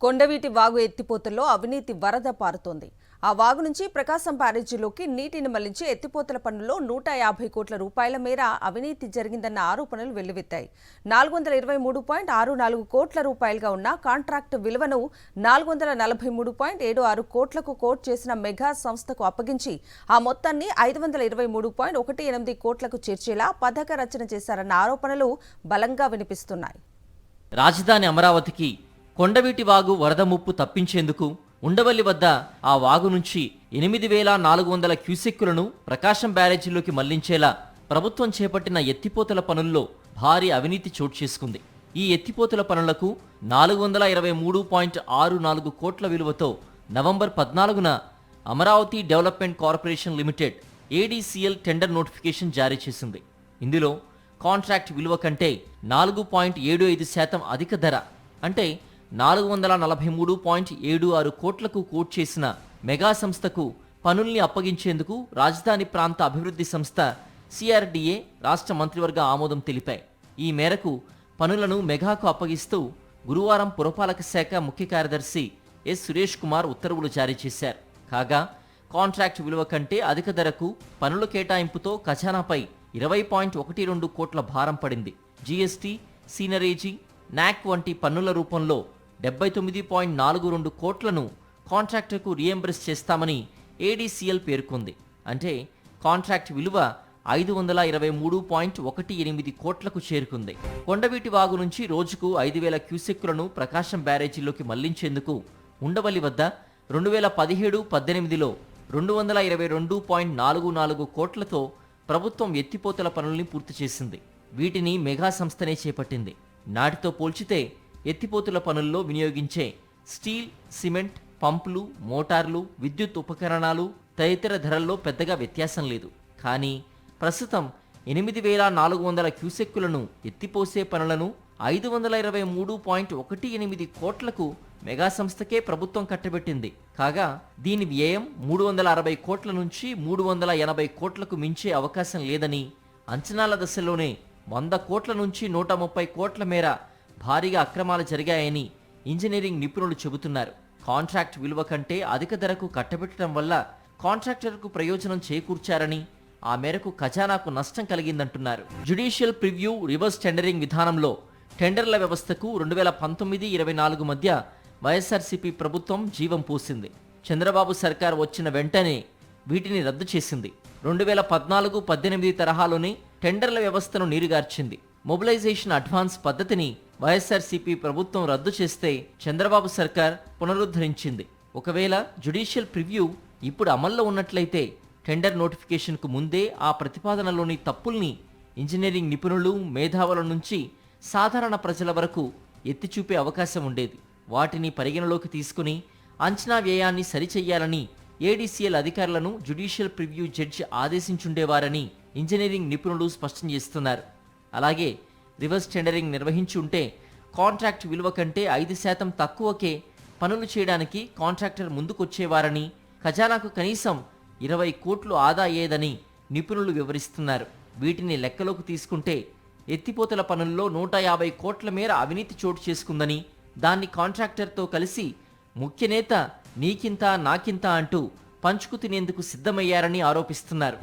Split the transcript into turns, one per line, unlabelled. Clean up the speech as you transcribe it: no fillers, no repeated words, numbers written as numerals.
కొండవీటి వాగు ఎత్తిపోతల్లో అవినీతి వరద పారుతోంది. ఆ వాగు నుంచి ప్రకాశం బ్యారేజీలోకి నీటిని మళ్లించి ఎత్తిపోతల పనుల్లో 150 కోట్ల రూపాయల మేర అవినీతి జరిగిందన్న ఆరోపణలు వెల్లువెత్తాయి. 423.64 కోట్ల రూపాయలుగా ఉన్న కాంట్రాక్టు విలువను 443.76 కోట్లకు కోట్ చేసిన మెగా సంస్థకు అప్పగించి ఆ మొత్తాన్ని 523.18 కోట్లకు చేర్చేలా పథక రచన చేశారన్న ఆరోపణలు బలంగా వినిపిస్తున్నాయి.
రాజధాని అమరావతికి కొండవీటి వాగు వరద ముప్పు తప్పించేందుకు ఉండవల్లి వద్ద ఆ వాగు నుంచి 8,400 క్యూసెక్కులను ప్రకాశం బ్యారేజీలోకి మళ్లించేలా ప్రభుత్వం చేపట్టిన ఎత్తిపోతల పనుల్లో భారీ అవినీతి చోటు చేసుకుంది. ఈ ఎత్తిపోతల పనులకు 423.64 కోట్ల విలువతో నవంబర్ 14న Amaravati development corporation limited ADCL tender notification జారీ చేసింది. ఇందులో కాంట్రాక్ట్ విలువ కంటే 4.75% అధిక ధర అంటే 443.76 కోట్లకు కోట్ చేసిన మెగా సంస్థకు పనుల్ని అప్పగించేందుకు రాజధాని ప్రాంత అభివృద్ధి సంస్థ CRDA రాష్ట్ర మంత్రివర్గ ఆమోదం తెలిపాయి. ఈ మేరకు పనులను మెగాకు అప్పగిస్తూ గురువారం పురపాలక శాఖ ముఖ్య కార్యదర్శి ఎస్ సురేష్ కుమార్ ఉత్తర్వులు జారీ చేశారు. కాగా కాంట్రాక్ట్ విలువ కంటే అధిక ధరకు పనుల కేటాయింపుతో ఖజానాపై 20.12 కోట్ల భారం పడింది. GST, సీనరేజీ, NAC వంటి పన్నుల రూపంలో 79.42 కోట్లను కాంట్రాక్టర్కు రీఎంబర్స్ చేస్తామని ADCL పేర్కొంది. అంటే కాంట్రాక్ట్ విలువ 523.18 కోట్లకు చేరుకుంది. కొండవీటి వాగు నుంచి రోజుకు 5,000 క్యూసెక్కులను ప్రకాశం బ్యారేజీలోకి మళ్లించేందుకు ఉండవల్లి వద్ద 2017-18లో 222.44 కోట్లతో ప్రభుత్వం ఎత్తిపోతల పనుల్ని పూర్తి చేసింది. వీటిని మెగా సంస్థనే చేపట్టింది. నాటితో పోల్చితే ఎత్తిపోతుల పనుల్లో వినియోగించే స్టీల్, సిమెంట్, పంపులు, మోటార్లు, విద్యుత్ ఉపకరణాలు తదితర ధరల్లో పెద్దగా వ్యత్యాసం లేదు. కానీ ప్రస్తుతం 8,400 క్యూసెక్కులను ఎత్తిపోసే పనులను 523.18 కోట్లకు మెగా సంస్థకే ప్రభుత్వం కట్టబెట్టింది. కాగా దీని వ్యయం 360 కోట్ల నుంచి 380 కోట్లకు మించే అవకాశం లేదని, అంచనాల దశలోనే 100 కోట్ల నుంచి 130 కోట్ల మేర భారీగా అక్రమాలు జరిగాయని ఇంజనీరింగ్ నిపుణులు చెబుతున్నారు. కాంట్రాక్ట్ విలువ కంటే అధిక ధరకు కట్టబెట్టడం వల్ల కాంట్రాక్టర్కు ప్రయోజనం చేకూర్చారని, ఆ మేరకు ఖజానాకు నష్టం కలిగిందంటున్నారు. జ్యుడిషియల్ ప్రివ్యూ రివర్స్ టెండరింగ్ విధానంలో టెండర్ల వ్యవస్థకు 2019-24 మధ్య వైఎస్ఆర్సీపీ ప్రభుత్వం జీవం పోసింది. చంద్రబాబు సర్కార్ వచ్చిన వెంటనే వీటిని రద్దు చేసింది. 2014-18 తరహాలోనే టెండర్ల వ్యవస్థను నీరుగార్చింది. మొబిలైజేషన్ అడ్వాన్స్ పద్ధతిని వైఎస్ఆర్సీపీ ప్రభుత్వం రద్దు చేస్తే చంద్రబాబు సర్కార్ పునరుద్ధరించింది. ఒకవేళ జ్యుడిషియల్ ప్రివ్యూ ఇప్పుడు అమల్లో ఉన్నట్లయితే టెండర్ నోటిఫికేషన్కు ముందే ఆ ప్రతిపాదనలోని తప్పుల్ని ఇంజనీరింగ్ నిపుణులు, మేధావుల నుంచి సాధారణ ప్రజల వరకు ఎత్తిచూపే అవకాశం ఉండేది. వాటిని పరిగణలోకి తీసుకుని అంచనా వ్యయాన్ని సరిచెయ్యాలని ADCL అధికారులను జ్యుడిషియల్ ప్రివ్యూ జడ్జి ఆదేశించుండేవారని ఇంజనీరింగ్ నిపుణులు స్పష్టం చేస్తున్నారు. అలాగే రివర్స్ టెండరింగ్ నిర్వహించి ఉంటే కాంట్రాక్ట్ విలువ కంటే 5% తక్కువకే పనులు చేయడానికి కాంట్రాక్టర్ ముందుకొచ్చేవారని, ఖజానాకు కనీసం 20 కోట్లు ఆదా అయ్యేదని నిపుణులు వివరిస్తున్నారు. వీటిని లెక్కలోకి తీసుకుంటే ఎత్తిపోతల పనుల్లో 150 కోట్ల మేర అవినీతి చోటు చేసుకుందని, దాన్ని కాంట్రాక్టర్తో కలిసి ముఖ్య నేత నీకింత నాకింత అంటూ పంచుకు తినేందుకు సిద్ధమయ్యారని ఆరోపిస్తున్నారు.